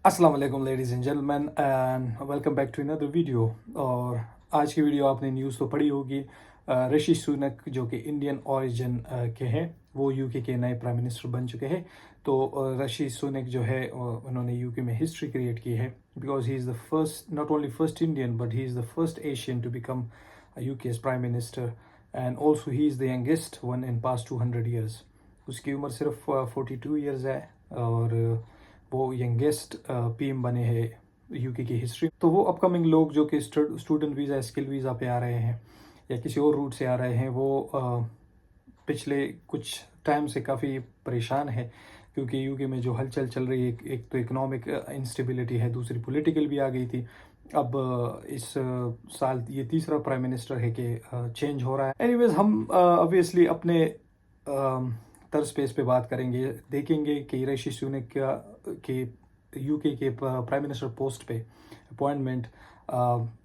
अस्सलाम वालेकुम ladies and gentleman and welcome back to another video. और आज की वीडियो आपने न्यूज़ तो पढ़ी होगी। ऋषि सुनक जो कि इंडियन ओरिजिन के हैं, वो यूके के नए प्राइम मिनिस्टर बन चुके हैं। तो ऋषि सुनक जो है उन्होंने यूके में हिस्ट्री क्रिएट की है, because he is the first, not only first Indian but he is the first Asian to become UK prime minister, and also he is the youngest one in past 200 years. उसकी उम्र सिर्फ 42 years है, और वो youngest PM बने हैं UK की history. तो वो अपकमिंग लोग जो कि स्टूडेंट वीज़ा, स्किल वीज़ा पे आ रहे हैं या किसी और रूट से आ रहे हैं, वो पिछले कुछ टाइम से काफ़ी परेशान है, क्योंकि यूके में जो हलचल चल रही है, एक तो इकोनॉमिक इंस्टेबिलिटी है, दूसरी पॉलिटिकल भी आ गई थी। अब इस साल ये तीसरा प्राइम मिनिस्टर है कि चेंज हो रहा है। एनीवेज, हम ऑब्वियसली अपने तर्ज पे इस पे बात करेंगे, देखेंगे कि ऋषि सुनक के यूके के प्राइम मिनिस्टर पोस्ट पे अपॉइंटमेंट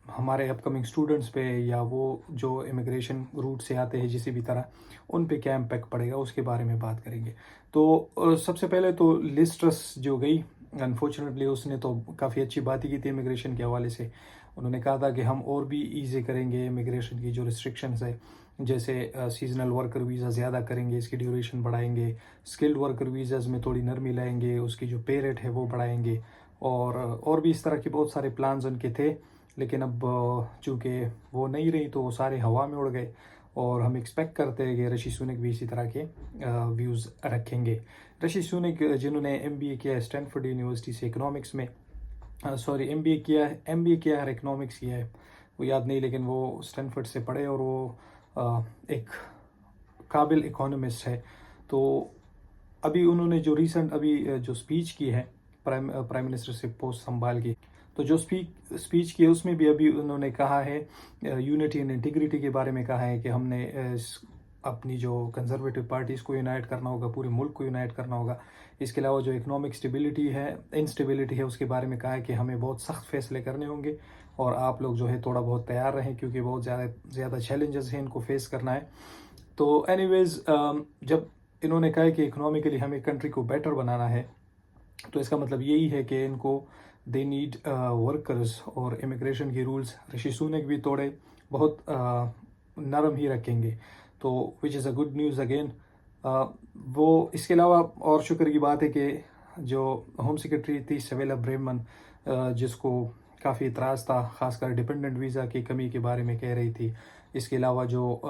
हमारे अपकमिंग स्टूडेंट्स पे, या वो जो इमिग्रेशन रूट से आते हैं किसी भी तरह, उन पे क्या इम्पैक्ट पड़ेगा, उसके बारे में बात करेंगे। तो सबसे पहले तो लिज ट्रस जो गई, अनफॉर्चुनेटली उसने तो काफ़ी अच्छी बात ही की थी इमिग्रेशन के हवाले से। उन्होंने कहा था कि हम और भी ईजी करेंगे इमिग्रेशन की जो रिस्ट्रिक्शंस है, जैसे सीजनल वर्कर वीज़ा ज़्यादा करेंगे, इसकी ड्यूरेशन बढ़ाएंगे, स्किल्ड वर्कर वीज़ाज़ में थोड़ी नरमी लाएंगे, उसकी जो पे रेट है वो बढ़ाएंगे, और भी इस तरह के बहुत सारे प्लान्स उनके थे। लेकिन अब चूँकि वो नहीं रही तो वो सारे हवा में उड़ गए, और हम एक्सपेक्ट करते हैं कि ऋषि सुनक भी इसी तरह के व्यूज़ रखेंगे। ऋषि सुनक जिन्होंने एमबीए किया है स्टैनफोर्ड यूनिवर्सिटी से इकोनॉमिक्स में, सॉरी एमबीए किया है, इकोनॉमिक्स किया है, वो याद नहीं, लेकिन वो स्टैनफोर्ड से पढ़े और वो एक काबिल इकोनॉमिस्ट है। तो अभी उन्होंने जो रिसेंट अभी जो स्पीच की है प्राइम मिनिस्टर से पोस्ट संभाल के, तो जो स्पीच की है उसमें भी अभी उन्होंने कहा है यूनिटी एंड इंटीग्रिटी के बारे में कहा है कि हमने अपनी जो कंजर्वेटिव पार्टीज़ को यूनाइट करना होगा, पूरे मुल्क को यूनाइट करना होगा। इसके अलावा जो इकोनॉमिक स्टेबिलिटी है, इंस्टेबिलिटी है, उसके बारे में कहा है कि हमें बहुत सख्त फैसले करने होंगे, और आप लोग जो है थोड़ा बहुत तैयार रहें, क्योंकि बहुत ज़्यादा चैलेंजेस हैं, इनको फेस करना है। तो एनीवेज, जब इन्होंने कहा है कि इकोनॉमिकली हमें कंट्री को बेटर बनाना है, तो इसका मतलब यही है कि इनको दे नीड वर्कर्स, और इमिग्रेशन की रूल्स ऋषि सुनक भी थोड़े बहुत नरम ही रखेंगे, तो which is a good news again. वो इसके अलावा और शुक्र की बात है कि जो होम सेक्रेटरी थी सिविला ब्रेमन, जिसको काफ़ी इतराज़ था, ख़ासकर डिपेंडेंट वीज़ा की कमी के बारे में कह रही थी। इसके अलावा जो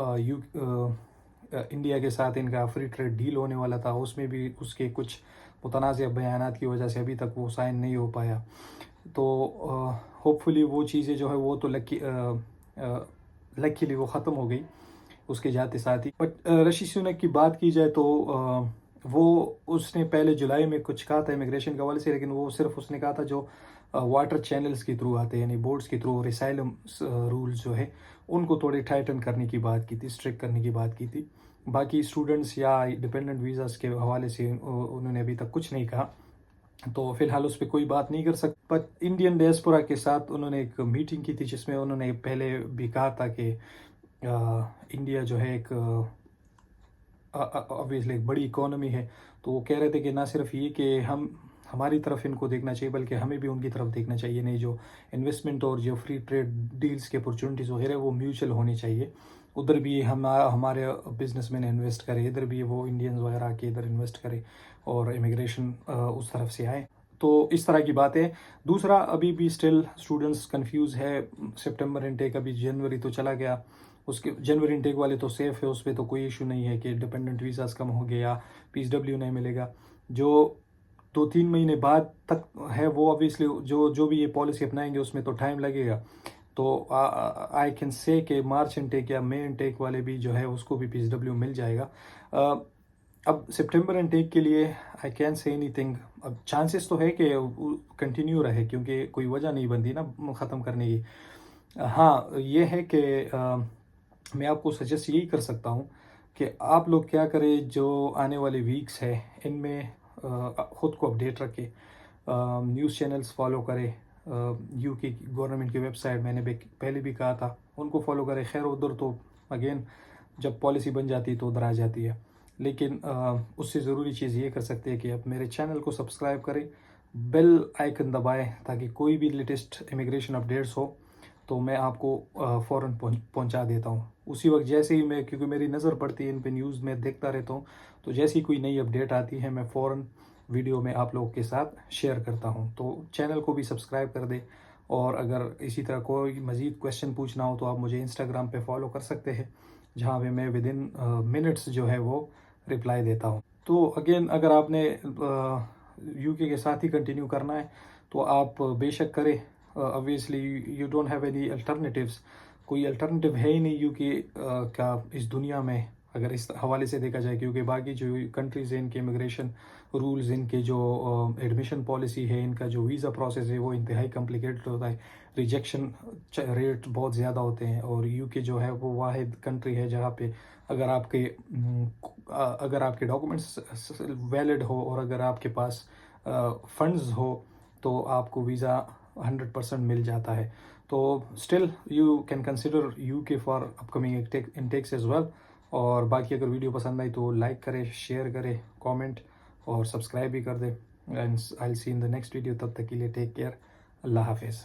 इंडिया के साथ इनका फ्री ट्रेड डील होने वाला था, उसमें भी उसके कुछ मुतनाज़ बयानात की वजह से अभी तक वो साइन नहीं हो पाया। तो होपफुली वो चीज़ें जो है वो तो लकीली वो ख़त्म हो गई उसके जाते साथ ही। बट ऋषि सुनक की बात की जाए तो वो उसने पहले जुलाई में कुछ कहा था इमिग्रेशन के हवाले से, लेकिन वो सिर्फ उसने कहा था जो वाटर चैनल्स के थ्रू आते हैं, यानी बोट्स के थ्रू, रिसाइलम रूल्स जो है उनको थोड़े टाइटन करने की बात की थी, स्ट्रिक्ट करने की बात की थी। बाकी स्टूडेंट्स या डिपेंडेंट वीज़ाज़ के हवाले से उन्होंने अभी तक कुछ नहीं कहा, तो फिलहाल उस पर कोई बात नहीं कर सकते। पर इंडियन डायस्पोरा के साथ उन्होंने एक मीटिंग की थी, जिसमें उन्होंने पहले भी कहा था कि इंडिया जो है एक ऑब्वियसली एक बड़ी इकोनॉमी है। तो वो कह रहे थे कि ना सिर्फ ये कि हम हमारी तरफ इनको देखना चाहिए, बल्कि हमें भी उनकी तरफ देखना चाहिए। नहीं, जो इन्वेस्टमेंट और जो फ्री ट्रेड डील्स के अपॉर्चुनिटीज़ वगैरह वो म्यूचुअल होनी चाहिए। उधर भी हमारे बिजनेसमैन इन्वेस्ट करें, इधर भी वो इंडियंस वगैरह के इधर इन्वेस्ट करें, और इमिग्रेशन उस तरफ से आए। तो इस तरह की बात है। दूसरा, अभी भी स्टिल स्टूडेंट्स कंफ्यूज है। सितंबर इनटेक, अभी जनवरी तो चला गया, उसके जनवरी इनटेक वाले तो सेफ़ है, उस पर तो कोई इशू नहीं है कि डिपेंडेंट वीज़ास कम हो गए या पीएसडब्ल्यू नहीं मिलेगा। जो 2-3 महीने बाद तक है, वो ऑब्वियसली जो जो भी ये पॉलिसी अपनाएंगे उसमें तो टाइम लगेगा। तो आई कैन से कि मार्च इनटेक या मई इनटेक वाले भी जो है उसको भी पीएसडब्ल्यू मिल जाएगा। अब सितंबर इनटेक के लिए आई कैन से एनीथिंग। अब चांसेस तो है कि कंटिन्यू रहे, क्योंकि कोई वजह नहीं बनती ना ख़त्म करने की। हाँ, ये है कि मैं आपको सजेस्ट यही कर सकता हूँ कि आप लोग क्या करें, जो आने वाले वीक्स है इनमें ख़ुद को अपडेट रखें, न्यूज़ चैनल्स फॉलो करें, यूके गवर्नमेंट की वेबसाइट मैंने पहले भी कहा था उनको फॉलो करें। खैर उधर तो अगेन जब पॉलिसी बन जाती है तो उधर आ जाती है, लेकिन उससे ज़रूरी चीज़ ये कर सकते हैं कि आप मेरे चैनल को सब्सक्राइब करें, بیل آئکن دبائیں تاکہ کوئی بھی لیٹسٹ امیگریشن اپڈیٹس ہو تو میں آپ کو فوراً پہنچا دیتا ہوں اسی وقت. جیسے ہی میں، کیونکہ میری نظر پڑتی ہے ان پہ، نیوز میں دیکھتا رہتا ہوں، تو جیسی کوئی نئی اپڈیٹ آتی ہے میں فوراً ویڈیو میں آپ لوگوں کے ساتھ شیئر کرتا ہوں. تو چینل کو بھی سبسکرائب کر دیں، اور اگر اسی طرح کوئی مزید کویشچن پوچھنا ہو تو آپ مجھے انسٹاگرام پہ فالو کر سکتے ہیں، جہاں پہ میں ود ان منٹس جو ہے وہ رپلائی دیتا ہوں. تو اگین اگر آپ نے یو کے ساتھ ہی کنٹینیو کرنا ہے تو آپ بے شک کریں. obviously you don't have any alternatives. کوئی الٹرنیٹیو ہے ہی نہیں یو کے کا اس دنیا میں، اگر اس حوالے سے دیکھا جائے، کیونکہ باقی جو کنٹریز ہیں ان کے امیگریشن رولز، ان کے جو ایڈمیشن پالیسی ہے، ان کا جو ویزا پروسیس ہے وہ انتہائی کمپلیکیٹڈ ہوتا ہے، ریجیکشن ریٹ بہت زیادہ ہوتے ہیں. اور یو کے جو ہے وہ واحد کنٹری ہے جہاں پہ اگر آپ کے ڈاکومنٹس ویلڈ ہو اور اگر آپ کے پاس فنڈز ہو تو آپ کو ویزا 100% مل جاتا ہے. تو still you can consider UK for upcoming intakes as well. اور باقی اگر ویڈیو پسند آئی تو لائک کرے، شیئر کرے، کامنٹ اور سبسکرائب بھی کر دے. And I will see in the next video. تب تک کے لیے ٹیک کیئر. اللہ حافظ.